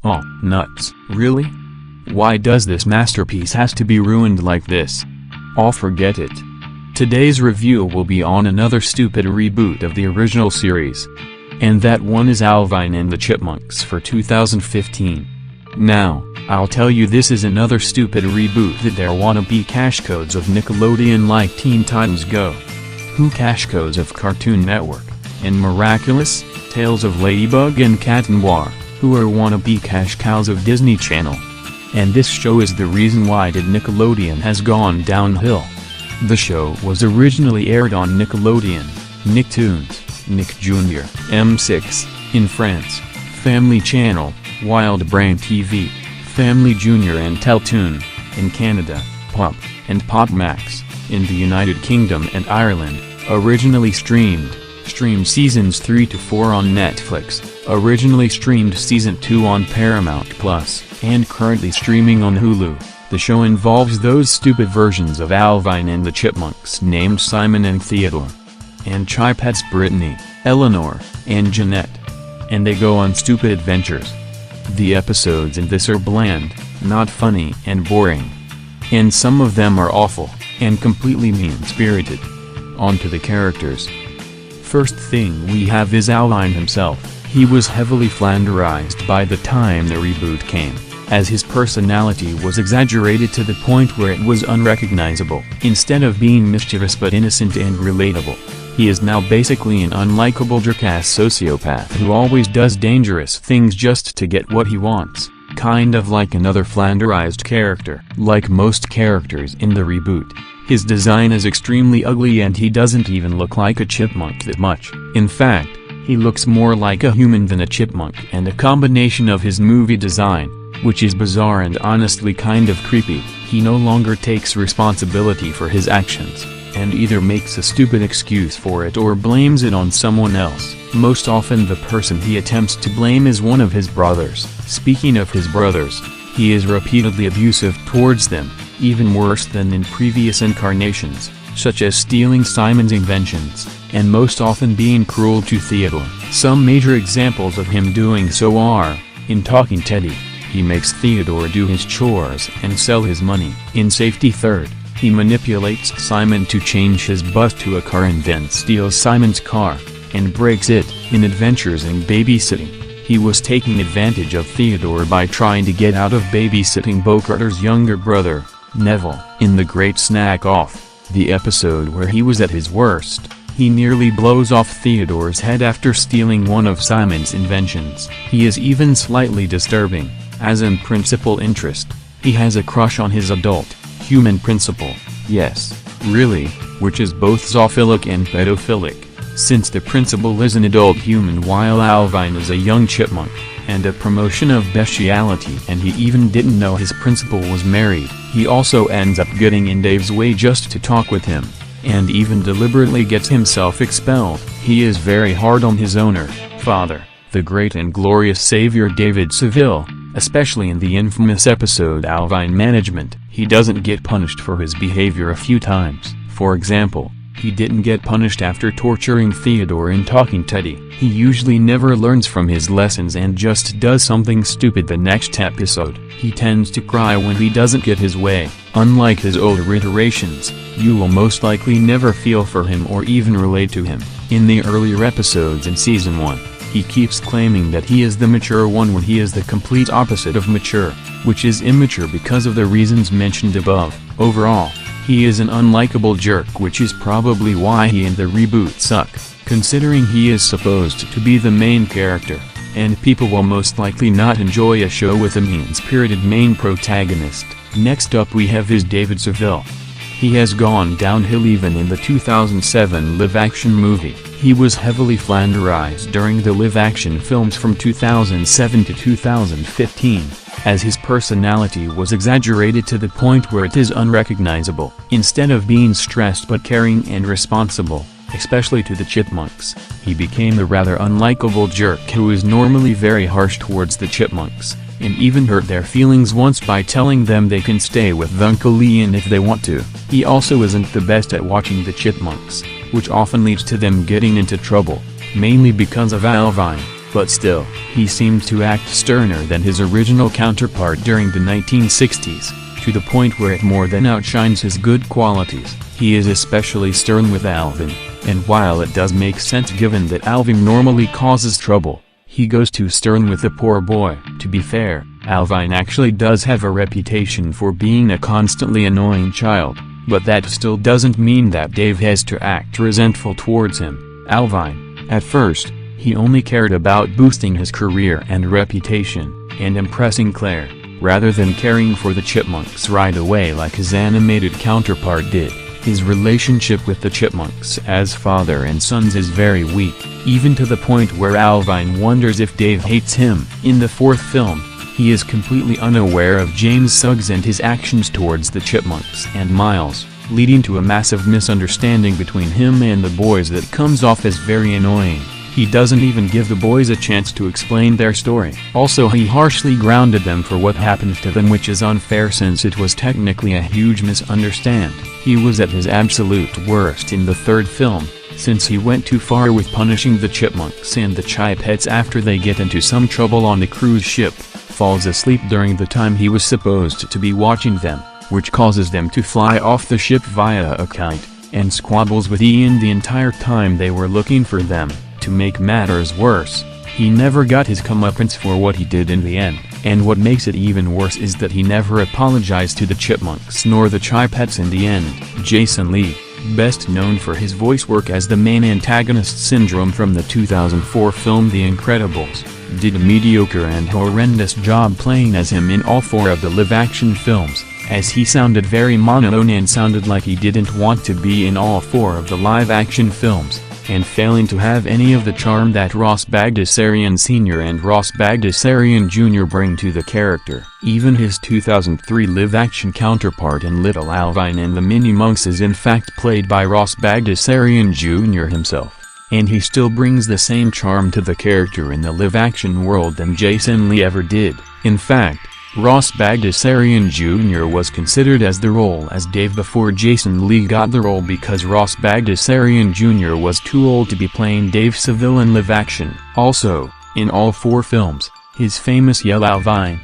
Oh, nuts, really? Why does this masterpiece has to be ruined like this? I'll forget it. Today's review will be on another stupid reboot of the original series. And that one is Alvin and the Chipmunks for 2015. Now, I'll tell you this is another stupid reboot that there wanna be cash codes of Nickelodeon like Teen Titans Go! Who cash codes of Cartoon Network, and Miraculous, Tales of Ladybug and Cat Noir, who are wannabe cash cows of Disney Channel. And this show is the reason why did Nickelodeon has gone downhill. The show was originally aired on Nickelodeon, Nicktoons, Nick Jr., M6, in France, Family Channel, Wild Brain TV, Family Junior and Teletoon, in Canada, Pop, and Pop Max, in the United Kingdom and Ireland, originally streamed seasons 3 to 4 on Netflix, originally streamed season 2 on Paramount Plus, and currently streaming on Hulu. The show involves those stupid versions of Alvin and the Chipmunks named Simon and Theodore, and Chipets Brittany, Eleanor, and Jeanette. And they go on stupid adventures. The episodes in this are bland, not funny and boring. And some of them are awful, and completely mean-spirited. On to the characters. First thing we have is Alvin himself. He was heavily flanderized by the time the reboot came, as his personality was exaggerated to the point where it was unrecognizable. Instead of being mischievous but innocent and relatable, he is now basically an unlikable jerk-ass sociopath who always does dangerous things just to get what he wants, kind of like another flanderized character. Like most characters in the reboot, his design is extremely ugly and he doesn't even look like a chipmunk that much. In fact, he looks more like a human than a chipmunk, and a combination of his movie design, which is bizarre and honestly kind of creepy. He no longer takes responsibility for his actions, and either makes a stupid excuse for it or blames it on someone else. Most often the person he attempts to blame is one of his brothers. Speaking of his brothers, he is repeatedly abusive towards them, even worse than in previous incarnations, such as stealing Simon's inventions, and most often being cruel to Theodore. Some major examples of him doing so are, in Talking Teddy, he makes Theodore do his chores and sell his money. In Safety Third, he manipulates Simon to change his bus to a car and then steals Simon's car, and breaks it. In Adventures in Babysitting, he was taking advantage of Theodore by trying to get out of babysitting Bo-Carter's younger brother, Neville. In The Great Snack Off, the episode where he was at his worst, he nearly blows off Theodore's head after stealing one of Simon's inventions. He is even slightly disturbing, as in Principal Interest, he has a crush on his adult, human principal, yes, really, which is both zoophilic and pedophilic, since the principal is an adult human while Alvin is a young chipmunk, and a promotion of bestiality, and he even didn't know his principal was married. He also ends up getting in Dave's way just to talk with him, and even deliberately gets himself expelled. He is very hard on his owner, father, the great and glorious savior David Seville, especially in the infamous episode Alvin Management. He doesn't get punished for his behavior a few times. For example, he didn't get punished after torturing Theodore in Talking Teddy. He usually never learns from his lessons and just does something stupid the next episode. He tends to cry when he doesn't get his way. Unlike his older iterations, you will most likely never feel for him or even relate to him. In the earlier episodes in Season 1, he keeps claiming that he is the mature one when he is the complete opposite of mature, which is immature because of the reasons mentioned above. Overall, he is an unlikable jerk, which is probably why he and the reboot suck, considering he is supposed to be the main character, and people will most likely not enjoy a show with a mean-spirited main protagonist. Next up we have is David Seville. He has gone downhill even in the 2007 live-action movie. He was heavily flanderized during the live-action films from 2007 to 2015, as his personality was exaggerated to the point where it is unrecognizable. Instead of being stressed but caring and responsible, especially to the Chipmunks, he became the rather unlikable jerk who is normally very harsh towards the Chipmunks, and even hurt their feelings once by telling them they can stay with Uncle Ian if they want to. He also isn't the best at watching the Chipmunks, which often leads to them getting into trouble, mainly because of Alvin. but still, he seemed to act sterner than his original counterpart during the 1960s, to the point where it more than outshines his good qualities. He is especially stern with Alvin, and while it does make sense given that Alvin normally causes trouble, he goes too stern with the poor boy. To be fair, Alvin actually does have a reputation for being a constantly annoying child, but that still doesn't mean that Dave has to act resentful towards him. Alvin, at first, he only cared about boosting his career and reputation, and impressing Claire, rather than caring for the Chipmunks right away like his animated counterpart did. His relationship with the Chipmunks as father and sons is very weak, even to the point where Alvin wonders if Dave hates him. In the fourth film, he is completely unaware of James Suggs and his actions towards the Chipmunks and Miles, leading to a massive misunderstanding between him and the boys that comes off as very annoying. He doesn't even give the boys a chance to explain their story. Also, he harshly grounded them for what happened to them, which is unfair since it was technically a huge misunderstand. He was at his absolute worst in the third film, since he went too far with punishing the Chipmunks and the Chipets after they get into some trouble on the cruise ship, falls asleep during the time he was supposed to be watching them, which causes them to fly off the ship via a kite, and squabbles with Ian the entire time they were looking for them. To make matters worse, he never got his comeuppance for what he did in the end, and what makes it even worse is that he never apologized to the Chipmunks nor the Chipets in the end. Jason Lee, best known for his voice work as the main antagonist Syndrome from the 2004 film The Incredibles, did a mediocre and horrendous job playing as him in all four of the live-action films, as he sounded very monotone and sounded like he didn't want to be in all four of the live-action films, and failing to have any of the charm that Ross Bagdasarian Sr. and Ross Bagdasarian Jr. bring to the character. Even his 2003 live-action counterpart in Little Alvin and the Mini-Monks is in fact played by Ross Bagdasarian Jr. himself, and he still brings the same charm to the character in the live-action world than Jason Lee ever did. In fact, Ross Bagdasarian Jr. was considered as the role as Dave before Jason Lee got the role because Ross Bagdasarian Jr. was too old to be playing Dave Seville in live-action. Also, in all four films, his famous yell Alvin,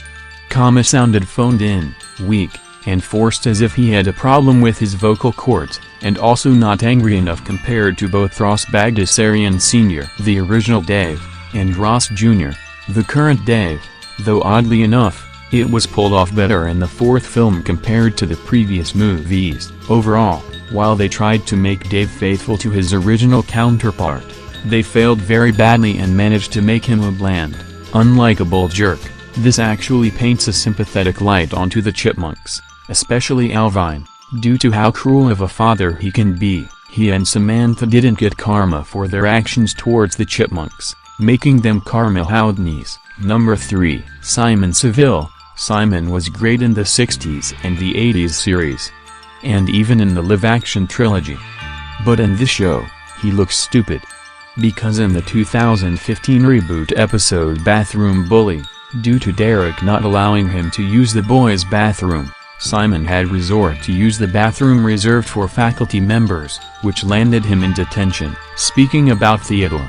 sounded phoned in, weak, and forced as if he had a problem with his vocal cords, and also not angry enough compared to both Ross Bagdasarian Sr., the original Dave, and Ross Jr., the current Dave, though oddly enough, it was pulled off better in the fourth film compared to the previous movies. Overall, while they tried to make Dave faithful to his original counterpart, they failed very badly and managed to make him a bland, unlikable jerk. This actually paints a sympathetic light onto the Chipmunks, especially Alvin, due to how cruel of a father he can be. He and Samantha didn't get karma for their actions towards the Chipmunks, making them karma houdinies. Number 3. Simon Seville. Simon was great in the 60s and the 80s series, and even in the live-action trilogy. But in this show, he looks stupid. Because in the 2015 reboot episode Bathroom Bully, due to Derek not allowing him to use the boys' bathroom, Simon had resort to use the bathroom reserved for faculty members, which landed him in detention. Speaking about Theodore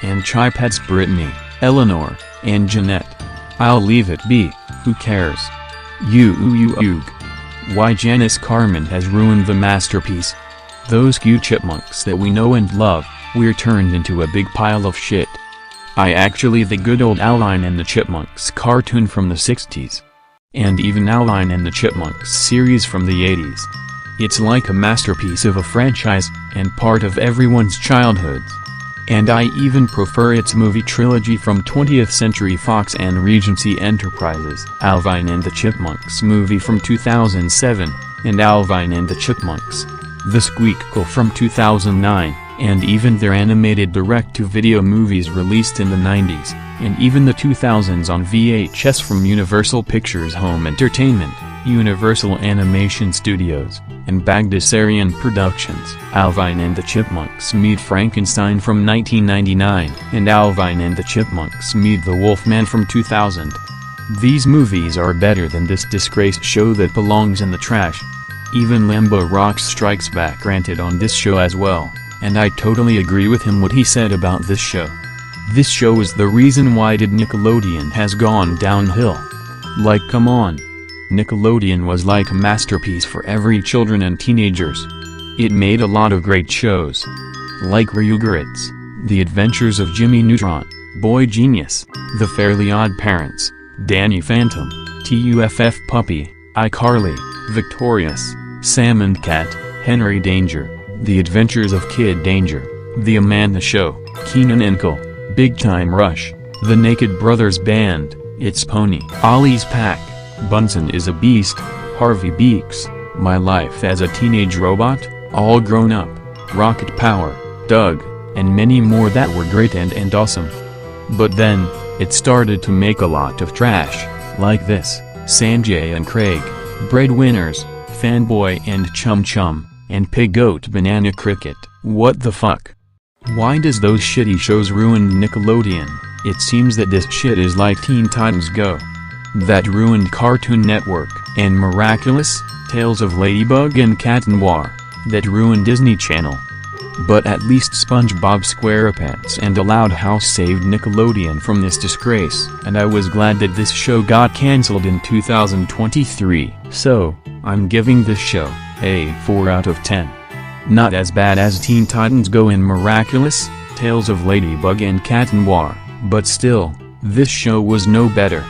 and Chipets Brittany, Eleanor, and Jeanette, I'll leave it be. Who cares? Why Janice Karman has ruined the masterpiece. Those cute chipmunks that we know and love, we're turned into a big pile of shit. Actually the good old Alvin and the Chipmunks cartoon from the 60s. And even Alvin and the Chipmunks series from the 80s. It's like a masterpiece of a franchise, and part of everyone's childhoods. And I even prefer its movie trilogy from 20th Century Fox and Regency Enterprises. Alvin and the Chipmunks movie from 2007, and Alvin and the Chipmunks, The Squeakquel from 2009, and even their animated direct-to-video movies released in the 90s, and even the 2000s on VHS from Universal Pictures Home Entertainment, Universal Animation Studios, and Bagdasarian Productions. Alvin and the Chipmunks Meet Frankenstein from 1999, and Alvin and the Chipmunks Meet the Wolfman from 2000. These movies are better than this disgraced show that belongs in the trash. Even Lambo Rocks Strikes Back ranted on this show as well, and I totally agree with him what he said about this show. This show is the reason why did Nickelodeon has gone downhill. Like come on. Nickelodeon was like a masterpiece for every children and teenagers. It made a lot of great shows. Like Rugrats, The Adventures of Jimmy Neutron, Boy Genius, The Fairly Odd Parents, Danny Phantom, TUFF Puppy, iCarly, Victorious, Sam and Cat, Henry Danger, The Adventures of Kid Danger, The Amanda Show, Keenan and Kel, Big Time Rush, The Naked Brothers Band, It's Pony, Ollie's Pack, Bunsen is a Beast, Harvey Beaks, My Life as a Teenage Robot, All Grown Up, Rocket Power, Doug, and many more that were great and awesome. But then, it started to make a lot of trash, like this, Sanjay and Craig, Breadwinners, Fanboy and Chum Chum, and Pig Goat Banana Cricket. What the fuck? Why does those shitty shows ruin Nickelodeon? It seems that this shit is like Teen Titans Go. That ruined Cartoon Network, and Miraculous, Tales of Ladybug and Cat Noir, that ruined Disney Channel. But at least SpongeBob SquarePants and A Loud House saved Nickelodeon from this disgrace, and I was glad that this show got cancelled in 2023. So, I'm giving this show a 4 out of 10. Not as bad as Teen Titans Go and Miraculous, Tales of Ladybug and Cat Noir, but still, this show was no better.